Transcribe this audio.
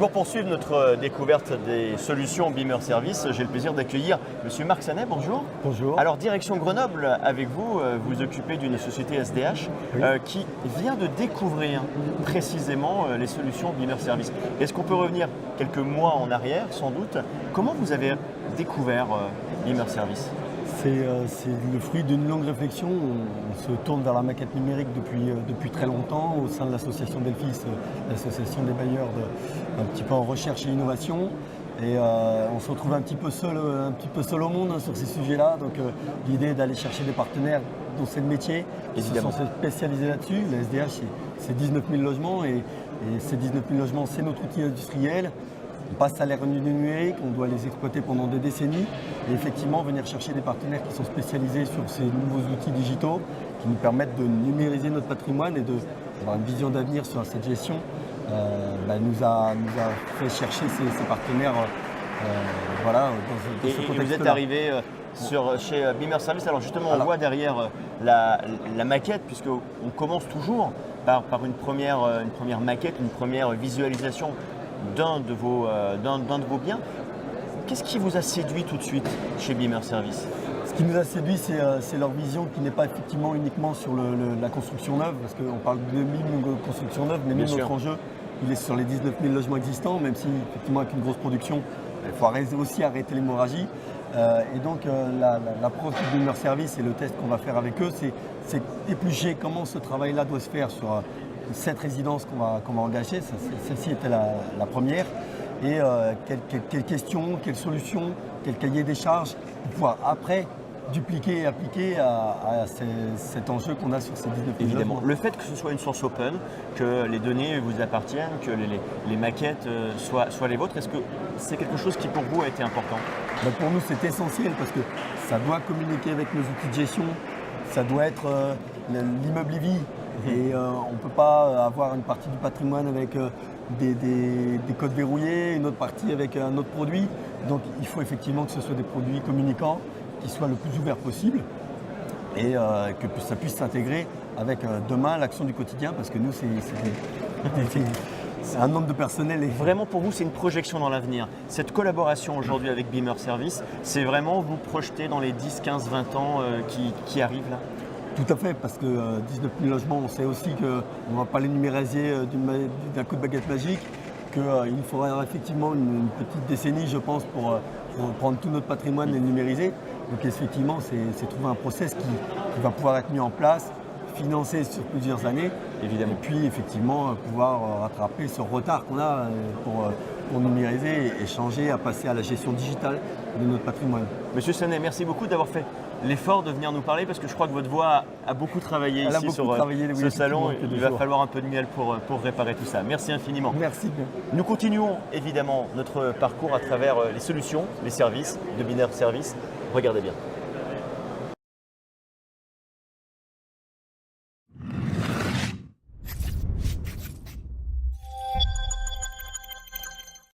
pour poursuivre notre découverte des solutions Beamer Service, j'ai le plaisir d'accueillir Monsieur Marc Sanet. Bonjour. Bonjour. Alors, direction Grenoble, avec vous, vous occupez d'une société SDH qui vient de découvrir précisément les solutions Beamer Service. Est-ce qu'on peut revenir quelques mois en arrière, sans doute? Comment vous avez découvert Beamer Service? C'est le fruit d'une longue réflexion. On se tourne vers la maquette numérique depuis très longtemps au sein de l'association Delphis, l'association des bailleurs un petit peu en recherche et innovation. Et on se retrouve un petit peu seul au monde sur ces sujets-là. Donc l'idée est d'aller chercher des partenaires dont c'est le métier, qui se sont spécialisés là-dessus. La SDH, c'est 19 000 logements et ces 19 000 logements, c'est notre outil industriel. On passe à l'ère du numérique, on doit les exploiter pendant des décennies et effectivement venir chercher des partenaires qui sont spécialisés sur ces nouveaux outils digitaux qui nous permettent de numériser notre patrimoine et d'avoir une vision d'avenir sur cette gestion nous a fait chercher ces partenaires dans ce contexte-là. Et vous êtes arrivé chez Beamer Service. Alors justement, on voit derrière la maquette, puisqu'on commence toujours par une première maquette, une première visualisation d'un de vos biens. Qu'est-ce qui vous a séduit tout de suite chez Beamer Service? Ce qui nous a séduit, c'est leur vision qui n'est pas effectivement uniquement sur la construction neuve, parce qu'on parle de construction neuve, mais notre enjeu, il est sur les 19 000 logements existants, même si effectivement avec une grosse production, il faut aussi arrêter l'hémorragie. Et donc l'approche de Beamer Service et le test qu'on va faire avec eux, c'est éplucher comment ce travail-là doit se faire sur cette résidence qu'on va engager. Celle-ci était la première. Et quelles questions, quelles solutions, quel cahier des charges pour pouvoir après dupliquer et appliquer à cet enjeu qu'on a sur ces 19 000 Évidemment. logements. Le fait que ce soit une source open, que les données vous appartiennent, que les maquettes soient les vôtres, est-ce que c'est quelque chose qui pour vous a été important? Pour nous, c'est essentiel parce que ça doit communiquer avec nos outils de gestion, ça doit être l'immeuble vie. Et on ne peut pas avoir une partie du patrimoine avec des codes verrouillés, une autre partie avec un autre produit. Donc il faut effectivement que ce soit des produits communicants qui soient le plus ouverts possible et que ça puisse s'intégrer avec demain l'action du quotidien parce que nous, c'est un nombre de personnel. Vraiment pour vous, c'est une projection dans l'avenir. Cette collaboration aujourd'hui avec Beamer Service, c'est vraiment vous projeter dans les 10, 15, 20 ans qui arrivent là? Tout à fait, parce que 19 000 logements, on sait aussi qu'on ne va pas les numériser d'un coup de baguette magique, qu'il nous faudra effectivement une petite décennie, je pense, pour prendre tout notre patrimoine et le numériser. Donc effectivement, c'est trouver un process qui va pouvoir être mis en place, financé sur plusieurs années, évidemment. Et puis effectivement pouvoir rattraper ce retard qu'on a pour numériser et changer à passer à la gestion digitale de notre patrimoine. Monsieur Sanet, merci beaucoup d'avoir fait l'effort de venir nous parler parce que je crois que votre voix a beaucoup travaillé ici sur ce salon. Il va falloir un peu de miel pour réparer tout ça. Merci infiniment. Merci bien. Nous continuons évidemment notre parcours à travers les solutions, les services de Beamer Service. Regardez bien.